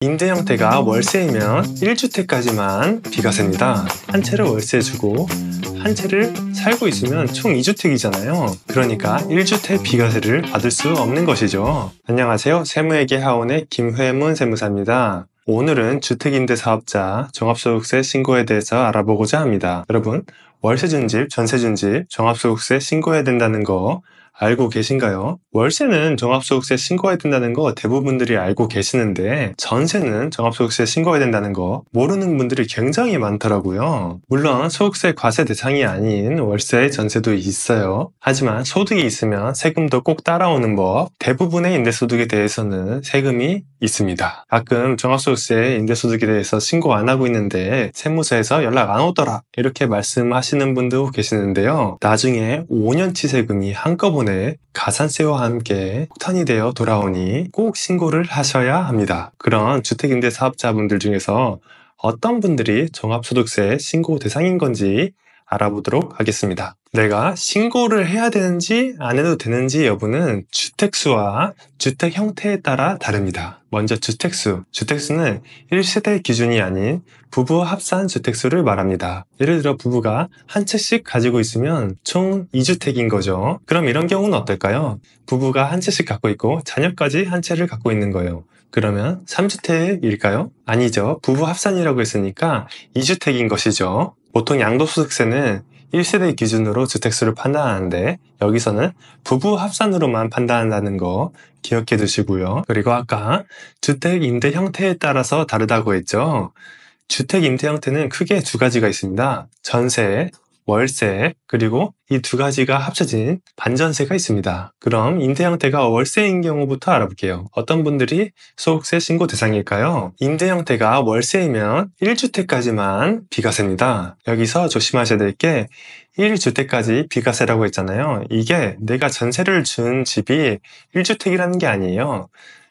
임대 형태가 월세이면 1주택까지만 비과세입니다. 한 채를 월세 주고 한 채를 살고 있으면 총 2주택이잖아요. 그러니까 1주택 비과세를 받을 수 없는 것이죠. 안녕하세요. 세무회계 하원의 김회문 세무사입니다. 오늘은 주택임대사업자 종합소득세 신고에 대해서 알아보고자 합니다. 여러분, 월세 준 집, 전세 준 집 종합소득세 신고해야 된다는 거 알고 계신가요? 월세는 종합소득세 신고해야 된다는 거 대부분들이 알고 계시는데 전세는 종합소득세 신고해야 된다는 거 모르는 분들이 굉장히 많더라고요. 물론 소득세 과세 대상이 아닌 월세, 전세도 있어요. 하지만 소득이 있으면 세금도 꼭 따라오는 법, 대부분의 임대소득에 대해서는 세금이 있습니다. 가끔 종합소득세 임대소득에 대해서 신고 안 하고 있는데 세무서에서 연락 안 오더라 이렇게 말씀하시는 분도 계시는데요. 나중에 5년치 세금이 한꺼번에 가산세와 함께 폭탄이 되어 돌아오니 꼭 신고를 하셔야 합니다. 그런 주택임대사업자분들 중에서 어떤 분들이 종합소득세 신고 대상인 건지 알아보도록 하겠습니다. 내가 신고를 해야 되는지 안 해도 되는지 여부는 주택수와 주택 형태에 따라 다릅니다. 먼저 주택수. 주택수는 1세대 기준이 아닌 부부 합산 주택수를 말합니다. 예를 들어 부부가 한 채씩 가지고 있으면 총 2주택인 거죠. 그럼 이런 경우는 어떨까요? 부부가 한 채씩 갖고 있고 자녀까지 한 채를 갖고 있는 거예요. 그러면 3주택일까요? 아니죠. 부부 합산이라고 했으니까 2주택인 것이죠. 보통 양도소득세는 1세대 기준으로 주택수를 판단하는데 여기서는 부부 합산으로만 판단한다는 거 기억해 두시고요. 그리고 아까 주택 임대 형태에 따라서 다르다고 했죠. 주택 임대 형태는 크게 두 가지가 있습니다. 전세, 월세, 그리고 이 두 가지가 합쳐진 반전세가 있습니다. 그럼 임대 형태가 월세인 경우부터 알아볼게요. 어떤 분들이 소득세 신고 대상일까요? 임대 형태가 월세이면 1주택까지만 비과세입니다. 여기서 조심하셔야 될 게 1주택까지 비과세라고 했잖아요. 이게 내가 전세를 준 집이 1주택이라는 게 아니에요.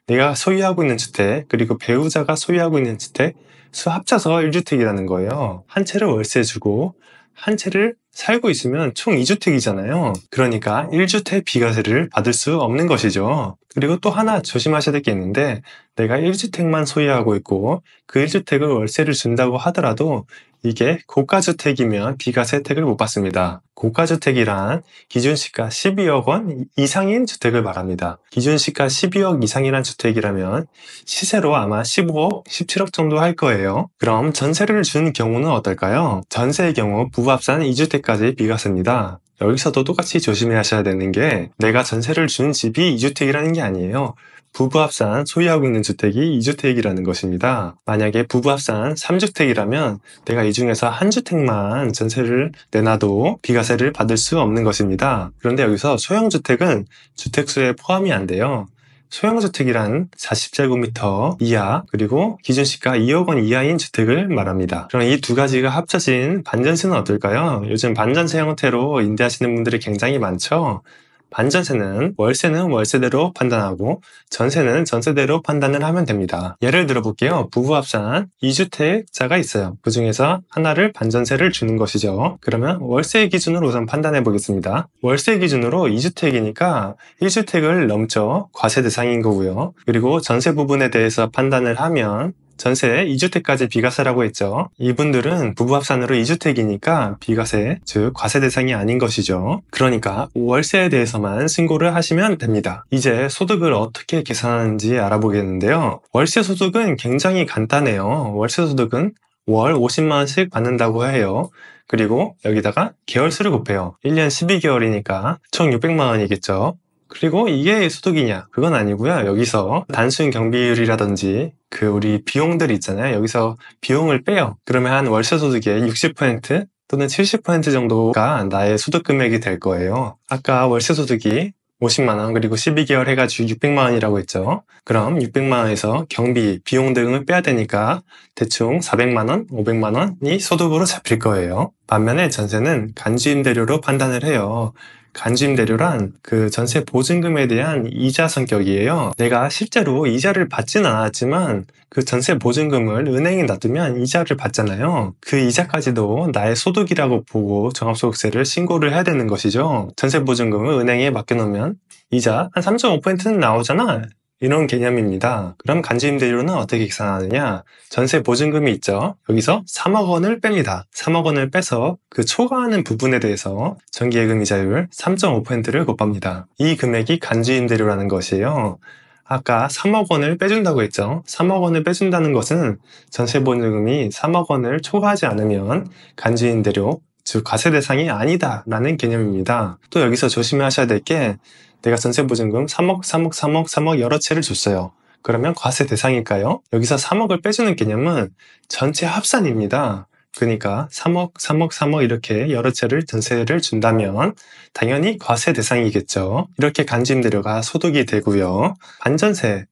내가 소유하고 있는 주택, 그리고 배우자가 소유하고 있는 주택, 수 합쳐서 1주택이라는 거예요. 한 채를 월세 주고 한 채를 살고 있으면 총 2주택이잖아요. 그러니까 1주택 비과세를 받을 수 없는 것이죠. 그리고 또 하나 조심하셔야 될 게 있는데 내가 1주택만 소유하고 있고 그 1주택을 월세를 준다고 하더라도 이게 고가주택이면 비과세 혜택을 못 받습니다. 고가주택이란 기준시가 12억 원 이상인 주택을 말합니다. 기준시가 12억 이상이란 주택이라면 시세로 아마 15억, 17억 정도 할 거예요. 그럼 전세를 준 경우는 어떨까요? 전세의 경우 부부합산 2주택까지 비과세입니다. 여기서도 똑같이 조심하셔야 되는 게 내가 전세를 준 집이 2주택이라는 게 아니에요. 부부합산 소유하고 있는 주택이 2주택이라는 것입니다. 만약에 부부합산 3주택이라면 내가 이 중에서 한 주택만 전세를 내놔도 비과세를 받을 수 없는 것입니다. 그런데 여기서 소형주택은 주택수에 포함이 안 돼요. 소형주택이란 40제곱미터 이하 그리고 기준시가 2억 원 이하인 주택을 말합니다. 그럼 이 두 가지가 합쳐진 반전세는 어떨까요? 요즘 반전세 형태로 임대하시는 분들이 굉장히 많죠? 반전세는 월세는 월세대로 판단하고 전세는 전세대로 판단을 하면 됩니다. 예를 들어 볼게요. 부부 합산 2주택자가 있어요. 그 중에서 하나를 반전세를 주는 것이죠. 그러면 월세 기준으로 우선 판단해 보겠습니다. 월세 기준으로 2주택이니까 1주택을 넘죠. 과세 대상인 거고요. 그리고 전세 부분에 대해서 판단을 하면 전세 2주택까지 비과세라고 했죠. 이분들은 부부합산으로 2주택이니까 비과세, 즉 과세 대상이 아닌 것이죠. 그러니까 월세에 대해서만 신고를 하시면 됩니다. 이제 소득을 어떻게 계산하는지 알아보겠는데요. 월세 소득은 굉장히 간단해요. 월세 소득은 월 50만 원씩 받는다고 해요. 그리고 여기다가 개월수를 곱해요. 1년 12개월이니까 총 600만 원이겠죠. 그리고 이게 소득이냐? 그건 아니고요. 여기서 단순 경비율이라든지 우리 비용들 있잖아요. 여기서 비용을 빼요. 그러면 한 월세 소득의 60% 또는 70% 정도가 나의 소득 금액이 될 거예요. 아까 월세 소득이 50만 원 그리고 12개월 해가지고 600만 원이라고 했죠. 그럼 600만 원에서 경비, 비용 등을 빼야 되니까 대충 400만 원, 500만 원이 소득으로 잡힐 거예요. 반면에 전세는 간주임대료로 판단을 해요. 간주임대료란 그 전세 보증금에 대한 이자 성격이에요. 내가 실제로 이자를 받진 않았지만 그 전세 보증금을 은행에 놔두면 이자를 받잖아요. 그 이자까지도 나의 소득이라고 보고 종합소득세를 신고를 해야 되는 것이죠. 전세 보증금을 은행에 맡겨놓으면 이자 한 3.5%는 나오잖아. 이런 개념입니다. 그럼 간주임대료는 어떻게 계산하느냐? 전세 보증금이 있죠. 여기서 3억 원을 뺍니다. 3억 원을 빼서 그 초과하는 부분에 대해서 정기예금 이자율 3.5%를 곱합니다. 이 금액이 간주임대료라는 것이에요. 아까 3억 원을 빼준다고 했죠. 3억 원을 빼준다는 것은 전세 보증금이 3억 원을 초과하지 않으면 간주임대료, 즉 과세 대상이 아니다 라는 개념입니다. 또 여기서 조심하셔야 될 게 내가 전세보증금 3억, 3억, 3억, 3억 여러 채를 줬어요. 그러면 과세 대상일까요? 여기서 3억을 빼주는 개념은 전체 합산입니다. 그러니까 3억, 3억, 3억 이렇게 여러 채를 전세를 준다면 당연히 과세 대상이겠죠. 이렇게 간주임대료가 소득이 되고요. 반전세,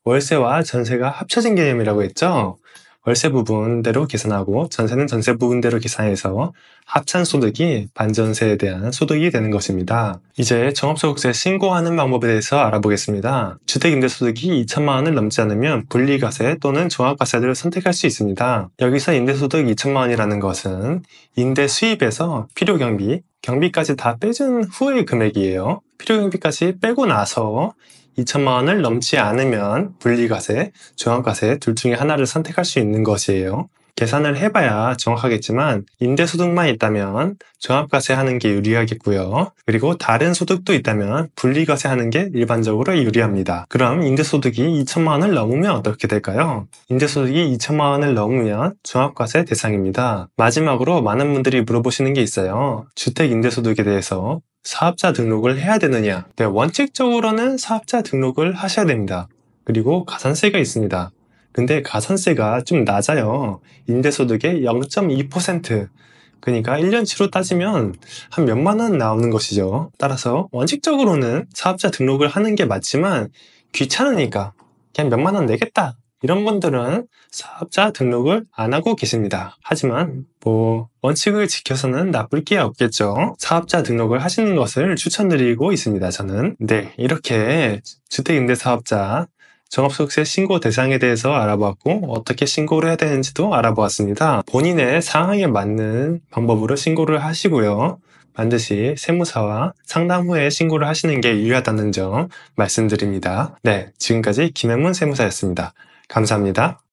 월세와 전세가 합쳐진 개념이라고 했죠. 월세 부분대로 계산하고 전세는 전세 부분대로 계산해서 합산 소득이 반전세에 대한 소득이 되는 것입니다. 이제 종합소득세 신고하는 방법에 대해서 알아보겠습니다. 주택임대소득이 2천만 원을 넘지 않으면 분리과세 또는 종합과세를 선택할 수 있습니다. 여기서 임대소득 2천만 원이라는 것은 임대 수입에서 필요경비, 경비까지 다 빼준 후의 금액이에요. 필요경비까지 빼고 나서 2천만 원을 넘지 않으면 분리과세, 종합과세 둘 중에 하나를 선택할 수 있는 것이에요. 계산을 해봐야 정확하겠지만 임대소득만 있다면 종합과세 하는 게 유리하겠고요. 그리고 다른 소득도 있다면 분리과세 하는 게 일반적으로 유리합니다. 그럼 임대소득이 2천만 원을 넘으면 어떻게 될까요? 임대소득이 2천만 원을 넘으면 종합과세 대상입니다. 마지막으로 많은 분들이 물어보시는 게 있어요. 주택임대소득에 대해서 사업자 등록을 해야 되느냐? 네, 원칙적으로는 사업자 등록을 하셔야 됩니다. 그리고 가산세가 있습니다. 근데 가산세가 좀 낮아요. 임대소득의 0.2%. 그러니까 1년치로 따지면 한 몇만 원 나오는 것이죠. 따라서 원칙적으로는 사업자 등록을 하는 게 맞지만 귀찮으니까 그냥 몇만 원 내겠다. 이런 분들은 사업자 등록을 안 하고 계십니다. 하지만 원칙을 지켜서는 나쁠 게 없겠죠. 사업자 등록을 하시는 것을 추천드리고 있습니다. 저는. 네, 이렇게 주택임대사업자 종합소득세 신고 대상에 대해서 알아보았고 어떻게 신고를 해야 되는지도 알아보았습니다. 본인의 상황에 맞는 방법으로 신고를 하시고요. 반드시 세무사와 상담 후에 신고를 하시는 게 유리하다는 점 말씀드립니다. 네, 지금까지 김현문 세무사였습니다. 감사합니다.